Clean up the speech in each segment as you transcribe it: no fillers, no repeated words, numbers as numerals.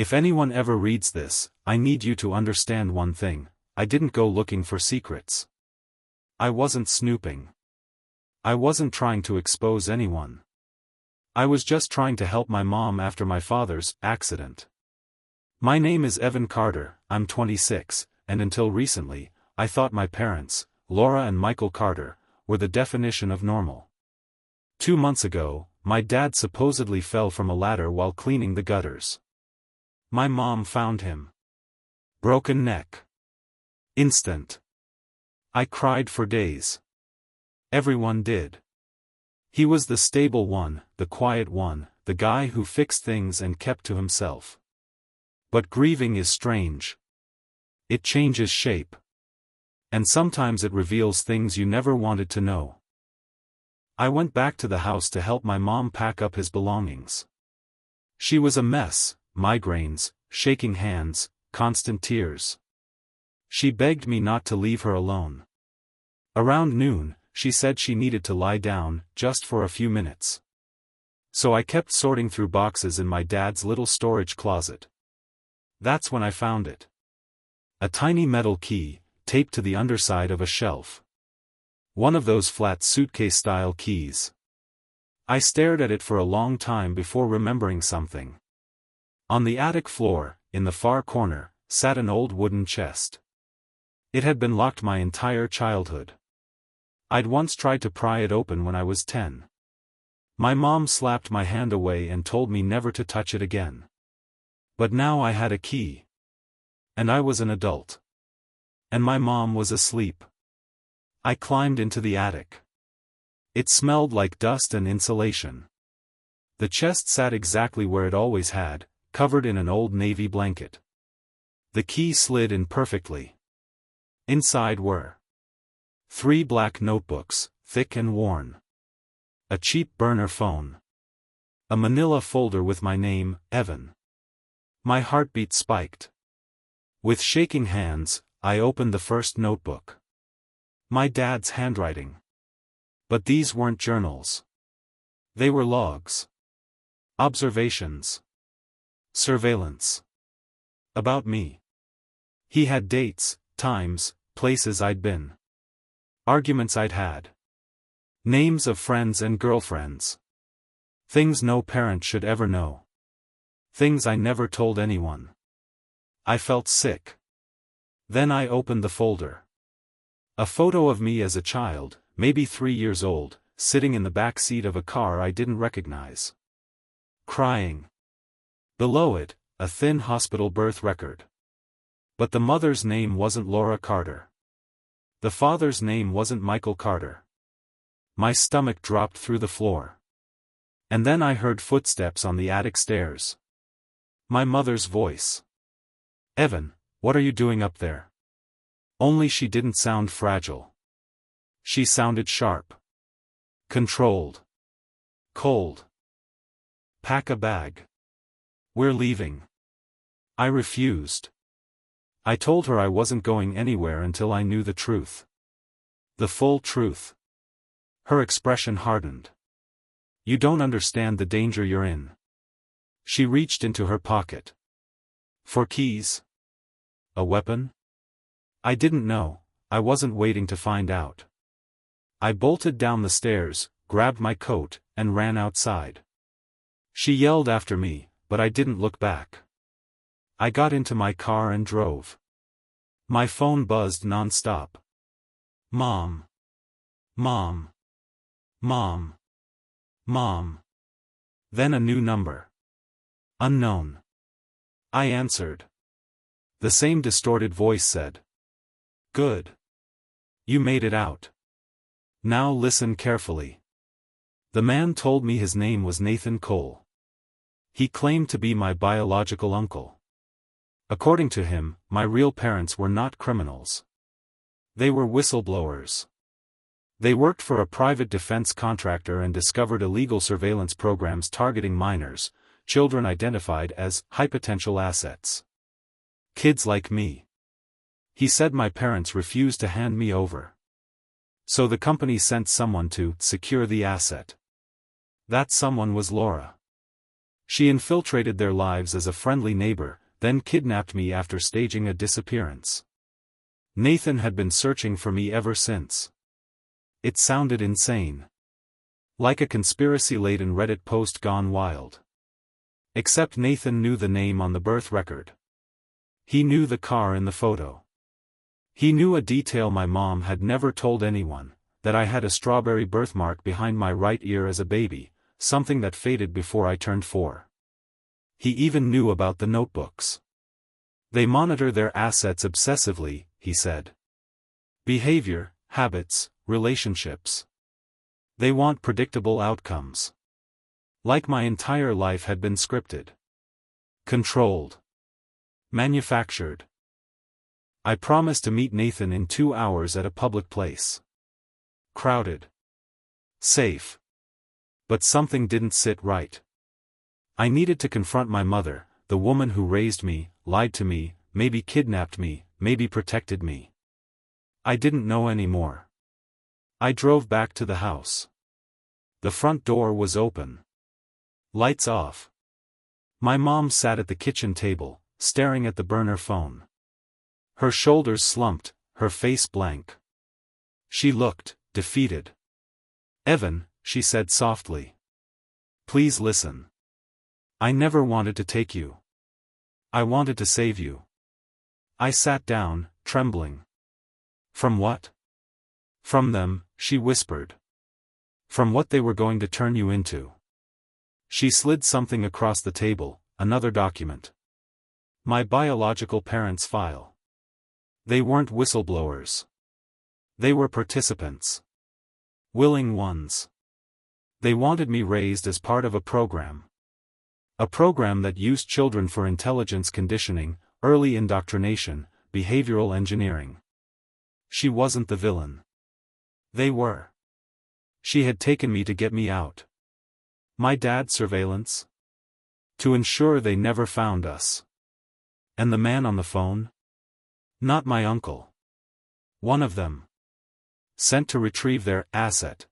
If anyone ever reads this, I need you to understand one thing: I didn't go looking for secrets. I wasn't snooping. I wasn't trying to expose anyone. I was just trying to help my mom after my father's accident. My name is Evan Carter, I'm 26, and until recently, I thought my parents, Laura and Michael Carter, were the definition of normal. 2 months ago, my dad supposedly fell from a ladder while cleaning the gutters. My mom found him. Broken neck. Instant. I cried for days. Everyone did. He was the stable one, the quiet one, the guy who fixed things and kept to himself. But grieving is strange. It changes shape. And sometimes it reveals things you never wanted to know. I went back to the house to help my mom pack up his belongings. She was a mess, migraines, shaking hands, constant tears. She begged me not to leave her alone. Around noon, she said she needed to lie down, just for a few minutes. So I kept sorting through boxes in my dad's little storage closet. That's when I found it. A tiny metal key, taped to the underside of a shelf. One of those flat suitcase-style keys. I stared at it for a long time before remembering something. On the attic floor, in the far corner, sat an old wooden chest. It had been locked my entire childhood. I'd once tried to pry it open when I was 10. My mom slapped my hand away and told me never to touch it again. But now I had a key. And I was an adult. And my mom was asleep. I climbed into the attic. It smelled like dust and insulation. The chest sat exactly where it always had, covered in an old navy blanket. The key slid in perfectly. Inside were 3 black notebooks, thick and worn. A cheap burner phone. A manila folder with my name, Evan. My heartbeat spiked. With shaking hands, I opened the first notebook. My dad's handwriting. But these weren't journals. They were logs. Observations. Surveillance. About me. He had dates, times, places I'd been. Arguments I'd had. Names of friends and girlfriends. Things no parent should ever know. Things I never told anyone. I felt sick. Then I opened the folder. A photo of me as a child, maybe 3 years old, sitting in the back seat of a car I didn't recognize. Crying. Below it, a thin hospital birth record. But the mother's name wasn't Laura Carter. The father's name wasn't Michael Carter. My stomach dropped through the floor. And then I heard footsteps on the attic stairs. My mother's voice. "Evan, what are you doing up there?" Only she didn't sound fragile. She sounded sharp. Controlled. Cold. "Pack a bag. We're leaving." I refused. I told her I wasn't going anywhere until I knew the truth. The full truth. Her expression hardened. "You don't understand the danger you're in." She reached into her pocket. For keys? A weapon? I didn't know, I wasn't waiting to find out. I bolted down the stairs, grabbed my coat, and ran outside. She yelled after me, but I didn't look back. I got into my car and drove. My phone buzzed non-stop. Mom. Mom. Mom. Mom. Then a new number. Unknown. I answered. The same distorted voice said. "Good. You made it out. Now listen carefully." The man told me his name was Nathan Cole. He claimed to be my biological uncle. According to him, my real parents were not criminals. They were whistleblowers. They worked for a private defense contractor and discovered illegal surveillance programs targeting minors, children identified as high-potential assets. Kids like me. He said my parents refused to hand me over. So the company sent someone to secure the asset. That someone was Laura. She infiltrated their lives as a friendly neighbor, then kidnapped me after staging a disappearance. Nathan had been searching for me ever since. It sounded insane. Like a conspiracy-laden Reddit post gone wild. Except Nathan knew the name on the birth record. He knew the car in the photo. He knew a detail my mom had never told anyone, that I had a strawberry birthmark behind my right ear as a baby, something that faded before I turned 4. He even knew about the notebooks. They monitor their assets obsessively, he said. Behavior, habits, relationships. They want predictable outcomes. Like my entire life had been scripted. Controlled. Manufactured. I promised to meet Nathan in 2 hours at a public place. Crowded. Safe. But something didn't sit right. I needed to confront my mother, the woman who raised me, lied to me, maybe kidnapped me, maybe protected me. I didn't know anymore. I drove back to the house. The front door was open. Lights off. My mom sat at the kitchen table, staring at the burner phone. Her shoulders slumped, her face blank. She looked defeated. "Evan," she said softly. "Please listen. I never wanted to take you. I wanted to save you." I sat down, trembling. "From what?" "From them," she whispered. "From what they were going to turn you into." She slid something across the table, another document. My biological parents' file. They weren't whistleblowers. They were participants. Willing ones. They wanted me raised as part of a program. A program that used children for intelligence conditioning, early indoctrination, behavioral engineering. She wasn't the villain. They were. She had taken me to get me out. My dad's surveillance? To ensure they never found us. And the man on the phone? Not my uncle. One of them. Sent to retrieve their asset.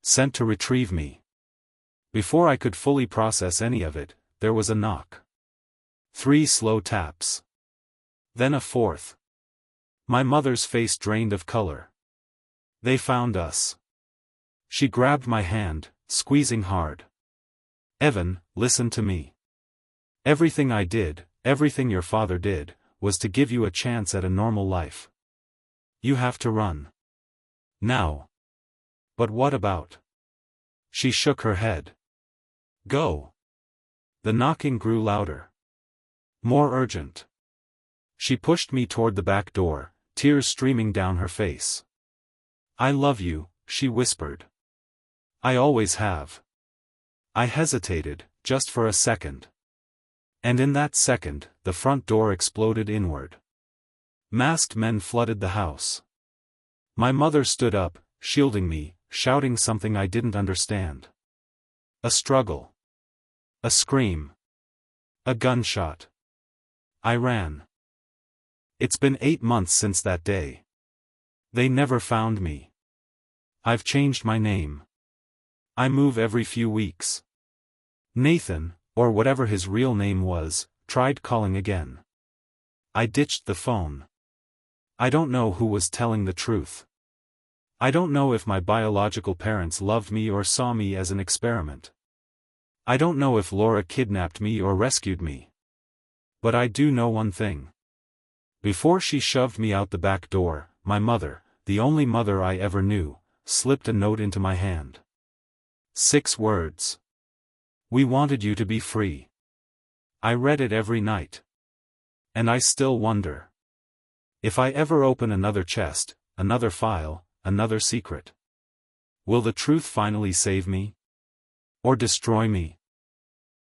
Sent to retrieve me. Before I could fully process any of it, there was a knock. 3 slow taps. Then a 4th. My mother's face drained of color. "They found us." She grabbed my hand, squeezing hard. "Evan, listen to me. Everything I did, everything your father did, was to give you a chance at a normal life. You have to run. Now." "But what about?" She shook her head. "Go." The knocking grew louder. More urgent. She pushed me toward the back door, tears streaming down her face. "I love you," she whispered. "I always have." I hesitated, just for a second. And in that second, the front door exploded inward. Masked men flooded the house. My mother stood up, shielding me, shouting something I didn't understand. A struggle. A scream. A gunshot. I ran. It's been 8 months since that day. They never found me. I've changed my name. I move every few weeks. Nathan, or whatever his real name was, tried calling again. I ditched the phone. I don't know who was telling the truth. I don't know if my biological parents loved me or saw me as an experiment. I don't know if Laura kidnapped me or rescued me. But I do know one thing. Before she shoved me out the back door, my mother, the only mother I ever knew, slipped a note into my hand. 6 words. "We wanted you to be free." I read it every night. And I still wonder. If I ever open another chest, another file, another secret, will the truth finally save me? Or destroy me?